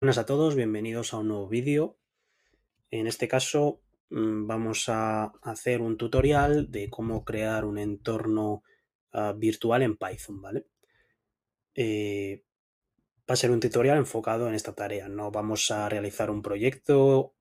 Buenas a todos, bienvenidos a un nuevo vídeo. En este caso vamos a hacer un tutorial de cómo crear un entorno virtual en Python, ¿vale? Eh, Va a ser un tutorial enfocado en esta tarea. No vamos a realizar un proyecto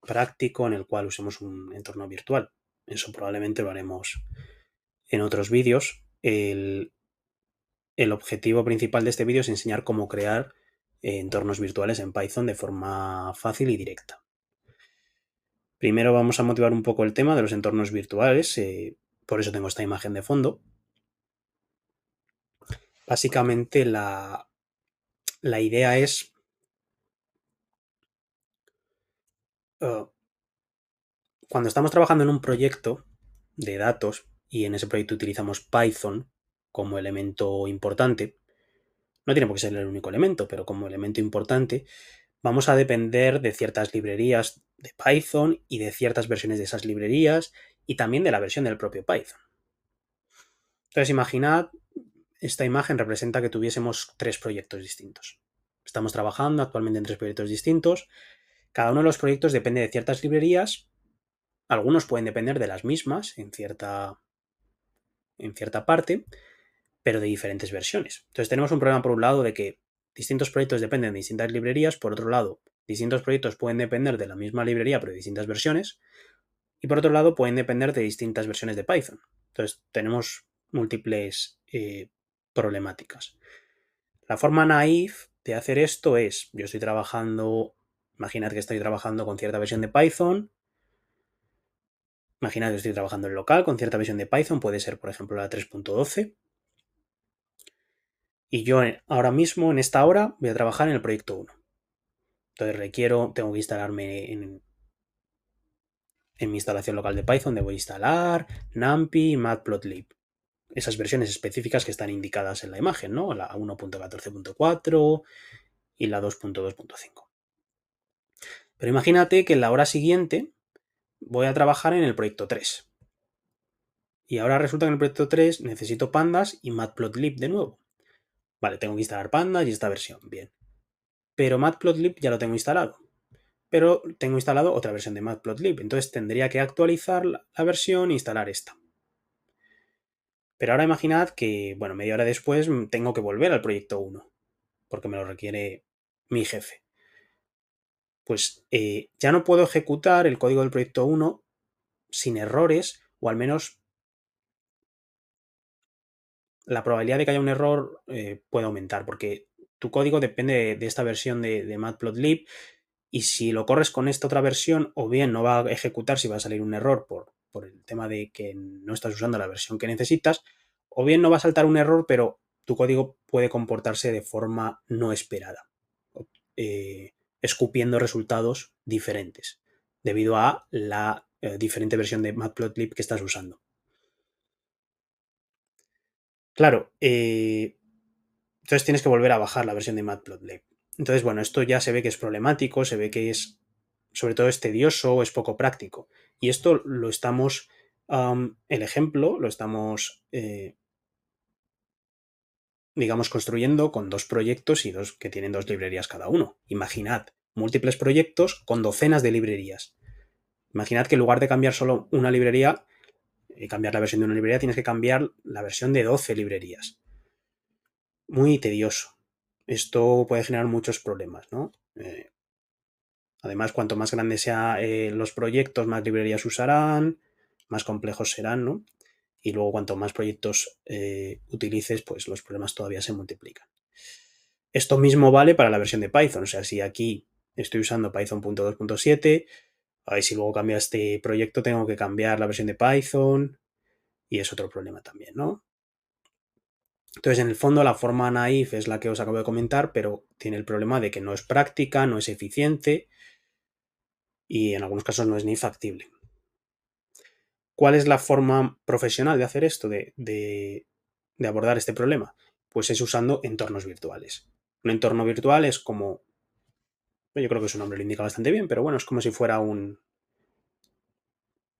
práctico en el cual usemos un entorno virtual. Eso probablemente lo haremos en otros vídeos. El objetivo principal de este vídeo es enseñar cómo crear entornos virtuales en Python de forma fácil y directa. Primero vamos a motivar un poco el tema de los entornos virtuales, por eso tengo esta imagen de fondo. Básicamente la idea es cuando estamos trabajando en un proyecto de datos y en ese proyecto utilizamos Python como elemento importante, no tiene por qué ser el único elemento, pero como elemento importante, vamos a depender de ciertas librerías de Python y de ciertas versiones de esas librerías y también de la versión del propio Python. Entonces imaginad, esta imagen representa que tuviésemos tres proyectos distintos. Estamos trabajando actualmente en tres proyectos distintos. Cada uno de los proyectos depende de ciertas librerías. Algunos pueden depender de las mismas en cierta parte, pero de diferentes versiones. Entonces tenemos un problema por un lado de que distintos proyectos dependen de distintas librerías. Por otro lado, distintos proyectos pueden depender de la misma librería pero de distintas versiones. Y por otro lado, pueden depender de distintas versiones de Python. Entonces tenemos múltiples problemáticas. La forma naive de hacer esto es, yo estoy trabajando, imaginad que estoy trabajando con cierta versión de Python, imaginad que estoy trabajando en local con cierta versión de Python, puede ser por ejemplo la 3.12, y yo ahora mismo, en esta hora, voy a trabajar en el proyecto 1. Entonces tengo que instalarme en mi instalación local de Python, debo instalar NumPy y Matplotlib. Esas versiones específicas que están indicadas en la imagen, ¿no? La 1.14.4 y la 2.2.5. Pero imagínate que en la hora siguiente voy a trabajar en el proyecto 3. Y ahora resulta que en el proyecto 3 necesito pandas y matplotlib de nuevo. Vale, tengo que instalar pandas y esta versión, bien. Pero matplotlib ya lo tengo instalado. Pero tengo instalado otra versión de matplotlib. Entonces tendría que actualizar la versión e instalar esta. Pero ahora imaginad que, bueno, media hora después tengo que volver al proyecto 1. Porque me lo requiere mi jefe. Pues ya no puedo ejecutar el código del proyecto 1 sin errores, o al menos la probabilidad de que haya un error puede aumentar, porque tu código depende de esta versión de Matplotlib, y si lo corres con esta otra versión, o bien no va a ejecutar si va a salir un error por el tema de que no estás usando la versión que necesitas, o bien no va a saltar un error, pero tu código puede comportarse de forma no esperada, eh, escupiendo resultados diferentes, debido a la diferente versión de Matplotlib que estás usando. Claro, entonces tienes que volver a bajar la versión de Matplotlib. Entonces, bueno, esto ya se ve que es problemático, se ve que es, sobre todo es tedioso, es poco práctico. Y esto lo estamos, el ejemplo lo estamos, digamos, construyendo con dos proyectos y dos que tienen dos librerías cada uno. Imaginad múltiples proyectos con docenas de librerías. Imaginad que en lugar de cambiar solo una librería, cambiar la versión de una librería, tienes que cambiar la versión de 12 librerías. Muy tedioso. Esto puede generar muchos problemas, ¿no? Además, cuanto más grandes sean los proyectos, más librerías usarán, más complejos serán, ¿no? Y luego, cuanto más proyectos utilices, pues los problemas todavía se multiplican. Esto mismo vale para la versión de Python. O sea, si aquí estoy usando Python.2.7, a ver si luego cambio este proyecto, tengo que cambiar la versión de Python y es otro problema también, ¿no? Entonces, en el fondo, la forma naive es la que os acabo de comentar, pero tiene el problema de que no es práctica, no es eficiente y en algunos casos no es ni factible. ¿Cuál es la forma profesional de hacer esto, de abordar este problema? Pues es usando entornos virtuales. Un entorno virtual es como, yo creo que su nombre lo indica bastante bien, pero bueno, es como si fuera un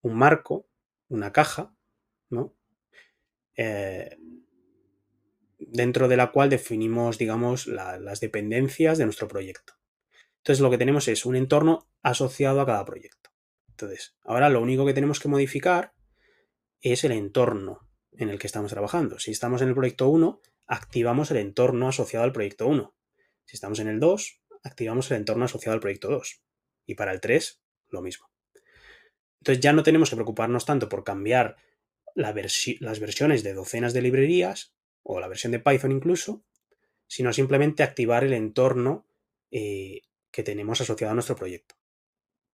marco, una caja, ¿no? Eh, dentro de la cual definimos, digamos, las dependencias de nuestro proyecto. Entonces lo que tenemos es un entorno asociado a cada proyecto. Entonces, ahora lo único que tenemos que modificar es el entorno en el que estamos trabajando. Si estamos en el proyecto 1, activamos el entorno asociado al proyecto 1. Si estamos en el 2, activamos el entorno asociado al proyecto 2. Y para el 3, lo mismo. Entonces ya no tenemos que preocuparnos tanto por cambiar las versiones de docenas de librerías, o la versión de Python incluso, sino simplemente activar el entorno que tenemos asociado a nuestro proyecto.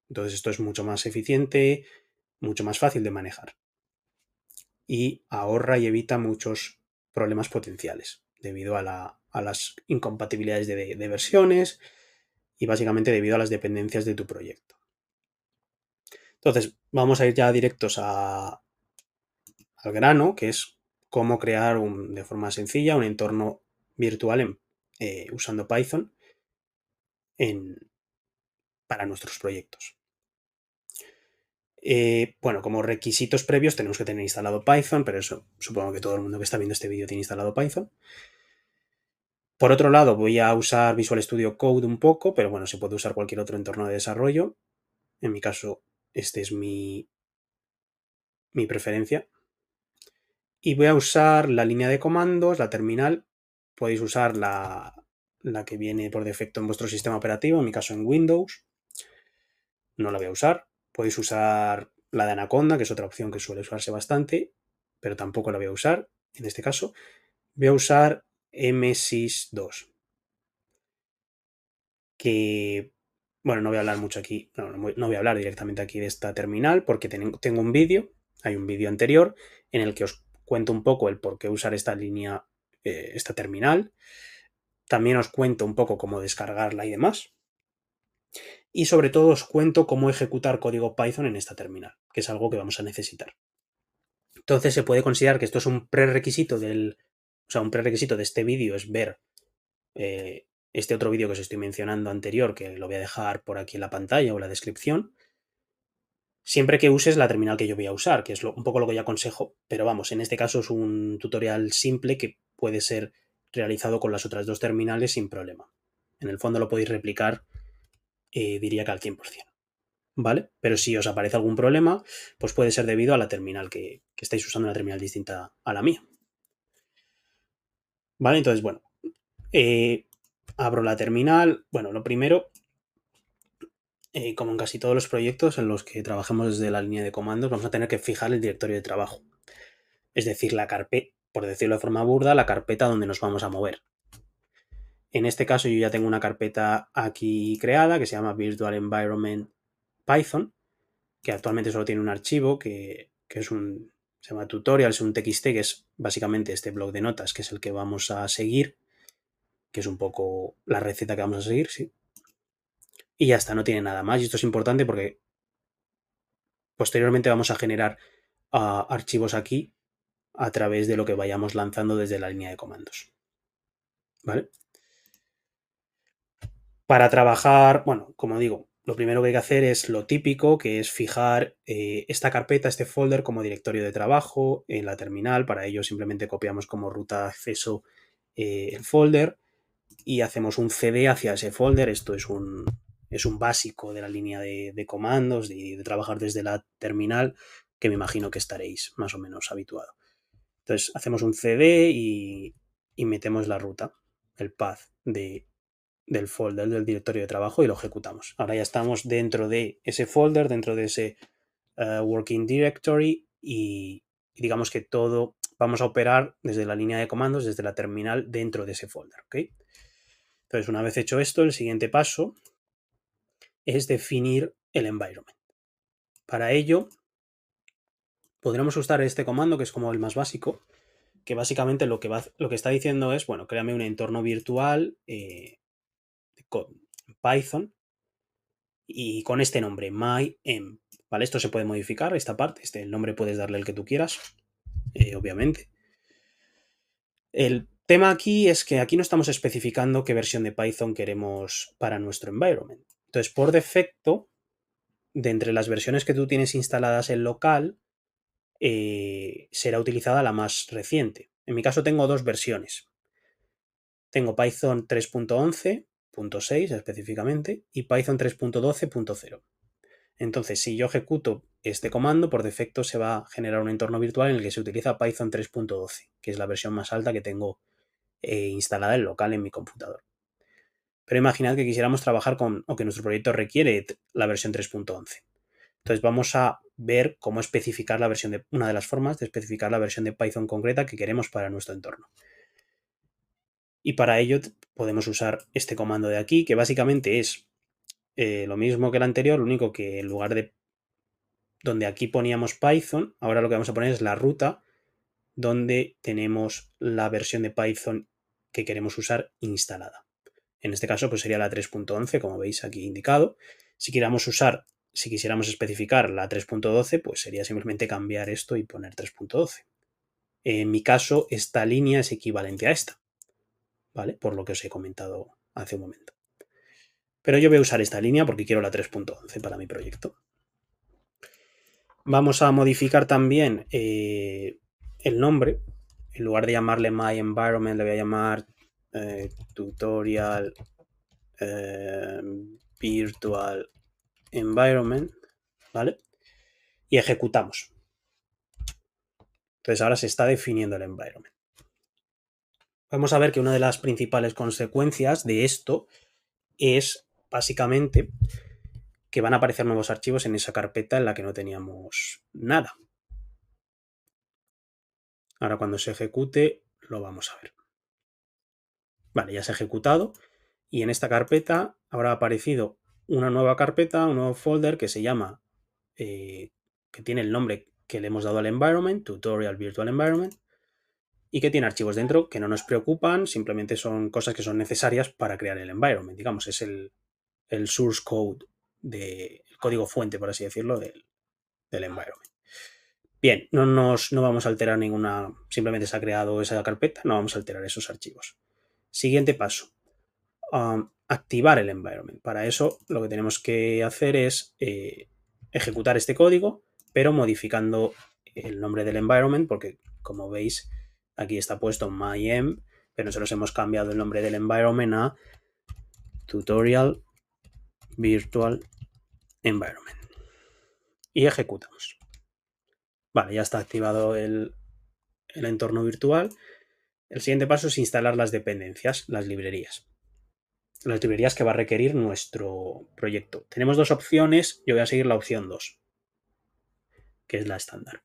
Entonces esto es mucho más eficiente, mucho más fácil de manejar. Y ahorra y evita muchos problemas potenciales debido a las incompatibilidades de versiones y básicamente debido a las dependencias de tu proyecto. Entonces, vamos a ir ya directos al grano, que es cómo crear de forma sencilla un entorno virtual usando Python para nuestros proyectos. Bueno, como requisitos previos tenemos que tener instalado Python, pero eso supongo que todo el mundo que está viendo este vídeo tiene instalado Python. Por otro lado, voy a usar Visual Studio Code un poco, pero bueno, se puede usar cualquier otro entorno de desarrollo. En mi caso, este es mi preferencia. Y voy a usar la línea de comandos, la terminal. Podéis usar la que viene por defecto en vuestro sistema operativo, en mi caso en Windows. No la voy a usar. Podéis usar la de Anaconda, que es otra opción que suele usarse bastante, pero tampoco la voy a usar en este caso. Voy a usar MSys2, que, bueno, no voy a hablar mucho aquí, no voy a hablar directamente aquí de esta terminal porque tengo un vídeo, hay un vídeo anterior en el que os cuento un poco el por qué usar esta línea, esta terminal. También os cuento un poco cómo descargarla y demás. Y sobre todo os cuento cómo ejecutar código Python en esta terminal, que es algo que vamos a necesitar. Entonces se puede considerar que esto es un prerequisito un prerequisito de este vídeo es ver este otro vídeo que os estoy mencionando anterior, que lo voy a dejar por aquí en la pantalla o en la descripción, siempre que uses la terminal que yo voy a usar, que es un poco lo que yo aconsejo, pero vamos, en este caso es un tutorial simple que puede ser realizado con las otras dos terminales sin problema. En el fondo lo podéis replicar, diría que al 100%. ¿Vale? Pero si os aparece algún problema, pues puede ser debido a la terminal que estáis usando, una terminal distinta a la mía. ¿Vale? Entonces, bueno, abro la terminal. Bueno, lo primero, como en casi todos los proyectos en los que trabajemos desde la línea de comandos, vamos a tener que fijar el directorio de trabajo. Es decir, la carpeta, por decirlo de forma burda, la carpeta donde nos vamos a mover. En este caso yo ya tengo una carpeta aquí creada que se llama Virtual Environment Python, que actualmente solo tiene un archivo que se llama tutorials, un txt, que es básicamente este blog de notas, que es el que vamos a seguir, que es un poco la receta que vamos a seguir, sí. Y ya está, no tiene nada más. Y esto es importante porque posteriormente vamos a generar archivos aquí a través de lo que vayamos lanzando desde la línea de comandos. ¿Vale? Para trabajar, bueno, como digo, lo primero que hay que hacer es lo típico, que es fijar esta carpeta, este folder como directorio de trabajo en la terminal. Para ello simplemente copiamos como ruta de acceso el folder y hacemos un cd hacia ese folder. Esto es un básico de la línea de comandos, de trabajar desde la terminal, que me imagino que estaréis más o menos habituado. Entonces hacemos un cd y metemos la ruta, el path del folder del directorio de trabajo y lo ejecutamos. Ahora ya estamos dentro de ese folder, dentro de ese working directory y digamos que todo vamos a operar desde la línea de comandos, desde la terminal dentro de ese folder. ¿Okay? Entonces, una vez hecho esto, el siguiente paso es definir el environment. Para ello, podremos usar este comando, que es como el más básico, que básicamente lo que está diciendo es, bueno, créame un entorno virtual con Python y con este nombre, myenv. ¿Vale? Esto se puede modificar, esta parte, el nombre puedes darle el que tú quieras, obviamente. El tema aquí es que aquí no estamos especificando qué versión de Python queremos para nuestro environment. Entonces, por defecto, de entre las versiones que tú tienes instaladas en local, será utilizada la más reciente. En mi caso tengo dos versiones. Tengo Python 3.11, 3.6 específicamente y Python 3.12.0. Entonces, si yo ejecuto este comando, por defecto se va a generar un entorno virtual en el que se utiliza Python 3.12, que es la versión más alta que tengo instalada en local en mi computador. Pero imaginad que quisiéramos trabajar con, o que nuestro proyecto requiere la versión 3.11. Entonces vamos a ver cómo especificar la versión de, una de las formas de especificar la versión de Python concreta que queremos para nuestro entorno. Y para ello podemos usar este comando de aquí, que básicamente es lo mismo que el anterior, lo único que en lugar de donde aquí poníamos Python, ahora lo que vamos a poner es la ruta donde tenemos la versión de Python que queremos usar instalada. En este caso, pues sería la 3.11, como veis aquí indicado. Si quisiéramos especificar la 3.12, pues sería simplemente cambiar esto y poner 3.12. En mi caso, esta línea es equivalente a esta, ¿vale? Por lo que os he comentado hace un momento. Pero yo voy a usar esta línea porque quiero la 3.11 para mi proyecto. Vamos a modificar también el nombre. En lugar de llamarle My Environment, le voy a llamar Tutorial Virtual Environment, ¿vale? Y ejecutamos. Entonces ahora se está definiendo el environment. Vamos a ver que una de las principales consecuencias de esto es básicamente que van a aparecer nuevos archivos en esa carpeta en la que no teníamos nada. Ahora cuando se ejecute lo vamos a ver. Vale, ya se ha ejecutado y en esta carpeta ahora ha aparecido una nueva carpeta, un nuevo folder que se llama, que tiene el nombre que le hemos dado al environment, Tutorial Virtual Environment, y que tiene archivos dentro que no nos preocupan, simplemente son cosas que son necesarias para crear el environment. Digamos, es el source code, el código fuente, por así decirlo, del environment. Bien, no vamos a alterar ninguna, simplemente se ha creado esa carpeta, no vamos a alterar esos archivos. Siguiente paso, activar el environment. Para eso lo que tenemos que hacer es ejecutar este código, pero modificando el nombre del environment, porque como veis aquí está puesto myenv, pero nosotros hemos cambiado el nombre del environment a Tutorial Virtual Environment. Y ejecutamos. Vale, ya está activado el entorno virtual. El siguiente paso es instalar las dependencias, las librerías. Las librerías que va a requerir nuestro proyecto. Tenemos dos opciones, yo voy a seguir la opción 2, que es la estándar.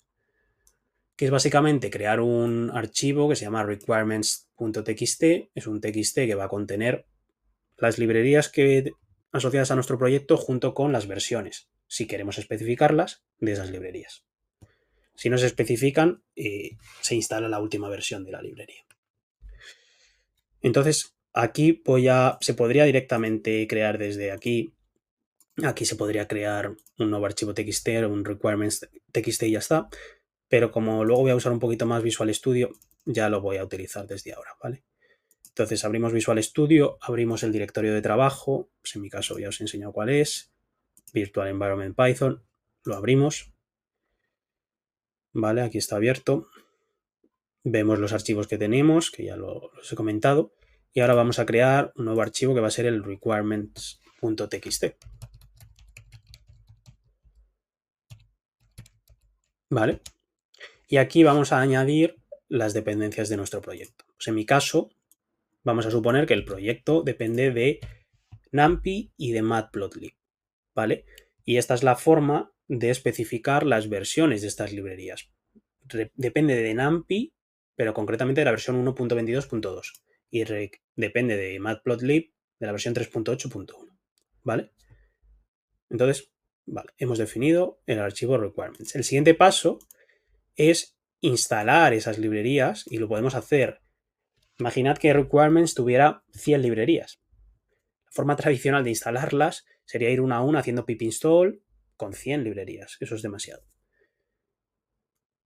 Que es básicamente crear un archivo que se llama requirements.txt. Es un txt que va a contener las librerías asociadas a nuestro proyecto junto con las versiones, si queremos especificarlas, de esas librerías. Si no se especifican, se instala la última versión de la librería. Entonces, aquí se podría directamente crear desde aquí. Aquí se podría crear un nuevo archivo txt o un requirements.txt y ya está. Pero como luego voy a usar un poquito más Visual Studio, ya lo voy a utilizar desde ahora, ¿vale? Entonces abrimos Visual Studio, abrimos el directorio de trabajo, pues en mi caso ya os he enseñado cuál es, Virtual Environment Python, lo abrimos, ¿vale? Aquí está abierto. Vemos los archivos que tenemos, que ya los he comentado, y ahora vamos a crear un nuevo archivo que va a ser el requirements.txt. ¿Vale? Y aquí vamos a añadir las dependencias de nuestro proyecto. Pues en mi caso, vamos a suponer que el proyecto depende de NumPy y de Matplotlib, ¿vale? Y esta es la forma de especificar las versiones de estas librerías. Depende de NumPy, pero concretamente de la versión 1.22.2 y depende de Matplotlib de la versión 3.8.1, ¿vale? Entonces, vale, hemos definido el archivo requirements. El siguiente paso es instalar esas librerías y lo podemos hacer. Imaginad que requirements tuviera 100 librerías. La forma tradicional de instalarlas sería ir una a una haciendo pip install con 100 librerías. Eso es demasiado.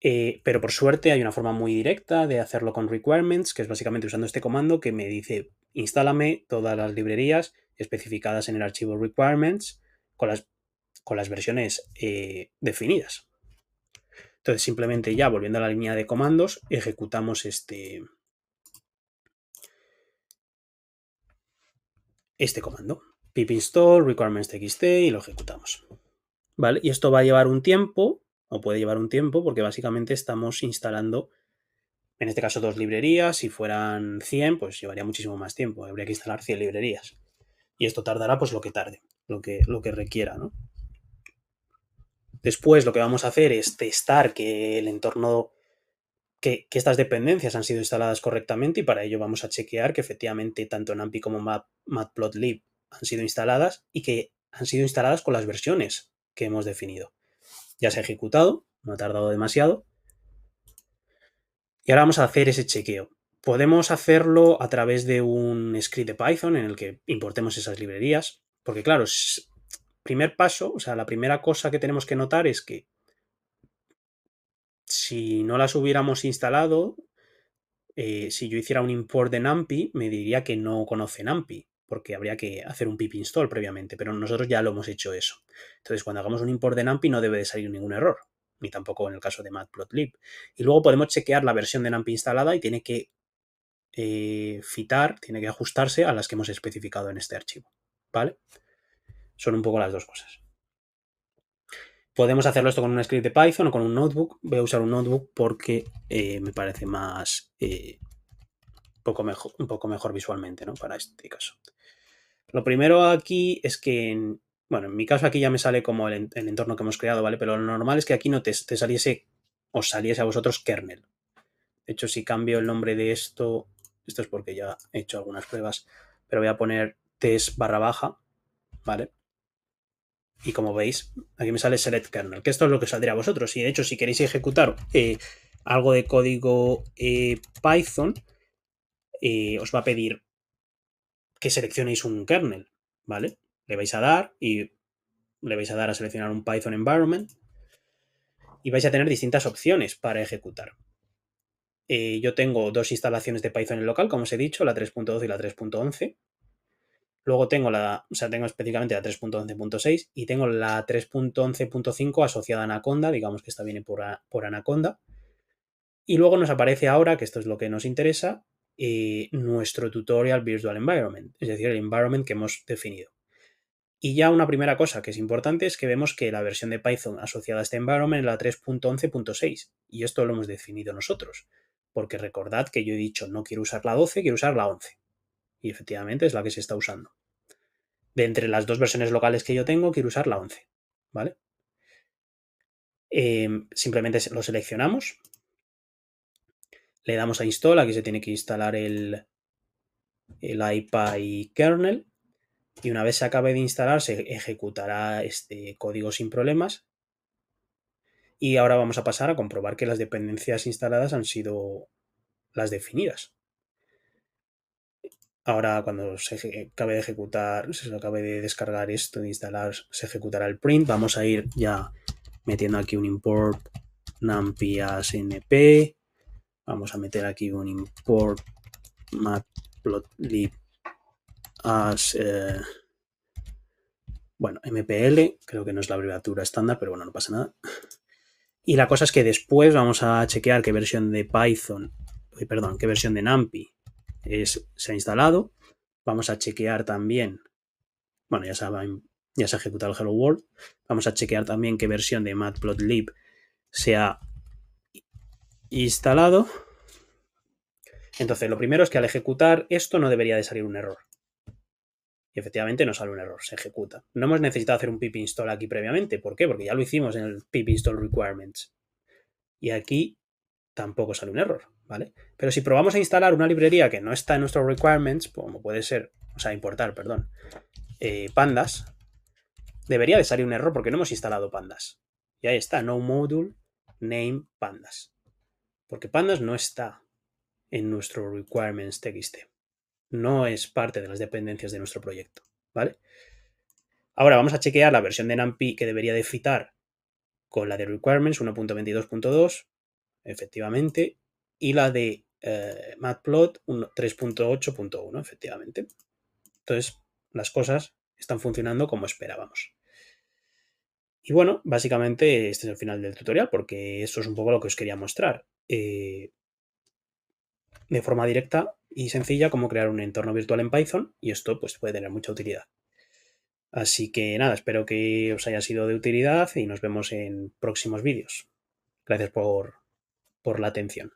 Pero por suerte hay una forma muy directa de hacerlo con requirements, que es básicamente usando este comando que me dice instálame todas las librerías especificadas en el archivo requirements con las versiones definidas. Entonces simplemente ya volviendo a la línea de comandos ejecutamos este comando, pip install requirements.txt, y lo ejecutamos. ¿Vale? Y esto va a llevar un tiempo, o puede llevar un tiempo, porque básicamente estamos instalando, en este caso, 2 librerías. Si fueran 100, pues llevaría muchísimo más tiempo. Habría que instalar 100 librerías. Y esto tardará pues lo que tarde, lo que requiera, ¿no? Después lo que vamos a hacer es testar que el entorno, que estas dependencias han sido instaladas correctamente, y para ello vamos a chequear que efectivamente tanto NumPy como Matplotlib han sido instaladas y que han sido instaladas con las versiones que hemos definido. Ya se ha ejecutado, no ha tardado demasiado. Y ahora vamos a hacer ese chequeo. Podemos hacerlo a través de un script de Python en el que importemos esas librerías, porque claro, primer paso, o sea, la primera cosa que tenemos que notar es que si no las hubiéramos instalado, si yo hiciera un import de NumPy, me diría que no conoce NumPy, porque habría que hacer un pip install previamente, pero nosotros ya lo hemos hecho eso. Entonces, cuando hagamos un import de NumPy no debe de salir ningún error, ni tampoco en el caso de Matplotlib. Y luego podemos chequear la versión de NumPy instalada y tiene que fitar, tiene que ajustarse a las que hemos especificado en este archivo, ¿vale? Son un poco las dos cosas. Podemos hacerlo esto con un script de Python o con un notebook. Voy a usar un notebook porque me parece más un poco mejor visualmente, ¿no? Para este caso. Lo primero aquí es que, bueno, en mi caso aquí ya me sale como el entorno que hemos creado, ¿vale? Pero lo normal es que aquí no te saliese, os saliese a vosotros kernel. De hecho, si cambio el nombre de esto es porque ya he hecho algunas pruebas, pero voy a poner test /, ¿vale? Y como veis, aquí me sale select kernel, que esto es lo que saldría a vosotros. Y de hecho, si queréis ejecutar algo de código Python, os va a pedir que seleccionéis un kernel, ¿vale? Le vais a dar y le vais a dar a seleccionar un Python environment y vais a tener distintas opciones para ejecutar. Yo tengo 2 instalaciones de Python en local, como os he dicho, la 3.12 y la 3.11. Luego tengo tengo específicamente la 3.11.6 y tengo la 3.11.5 asociada a Anaconda, digamos que esta viene por Anaconda. Y luego nos aparece ahora, que esto es lo que nos interesa, nuestro tutorial virtual environment, es decir, el environment que hemos definido. Y ya una primera cosa que es importante es que vemos que la versión de Python asociada a este environment es la 3.11.6, y esto lo hemos definido nosotros, porque recordad que yo he dicho no quiero usar la 12, quiero usar la 11, y efectivamente es la que se está usando. De entre las 2 versiones locales que yo tengo, quiero usar la 11, ¿vale? Simplemente lo seleccionamos, le damos a install, aquí se tiene que instalar el IPy kernel, y una vez se acabe de instalar se ejecutará este código sin problemas. Y ahora vamos a pasar a comprobar que las dependencias instaladas han sido las definidas. Ahora, cuando se acabe de ejecutar, se acabe de descargar esto, de instalar, se ejecutará el print. Vamos a ir ya metiendo aquí un import numpy as np. Vamos a meter aquí un import matplotlib as mpl. Creo que no es la abreviatura estándar, pero bueno, no pasa nada. Y la cosa es que después vamos a chequear qué versión de Python, qué versión de NumPy se ha instalado. Vamos a chequear también, bueno, ya se ha ejecutado el Hello World. Vamos a chequear también qué versión de Matplotlib se ha instalado. Entonces, lo primero es que al ejecutar esto no debería de salir un error. Y efectivamente no sale un error, se ejecuta. No hemos necesitado hacer un pip install aquí previamente. ¿Por qué? Porque ya lo hicimos en el pip install requirements. Y aquí tampoco sale un error, ¿vale? Pero si probamos a instalar una librería que no está en nuestros requirements, como puede ser, importar, perdón, pandas, debería de salir un error porque no hemos instalado pandas. Y ahí está, no module name pandas. Porque pandas no está en nuestro requirements txt. No es parte de las dependencias de nuestro proyecto, ¿vale? Ahora vamos a chequear la versión de NumPy que debería de fitar con la de requirements 1.22.2, efectivamente, y la de Matplot 3.8.1, efectivamente. Entonces, las cosas están funcionando como esperábamos. Y bueno, básicamente este es el final del tutorial, porque eso es un poco lo que os quería mostrar. de forma directa y sencilla cómo crear un entorno virtual en Python y esto pues puede tener mucha utilidad. Así que nada, espero que os haya sido de utilidad y nos vemos en próximos vídeos. Gracias por la atención.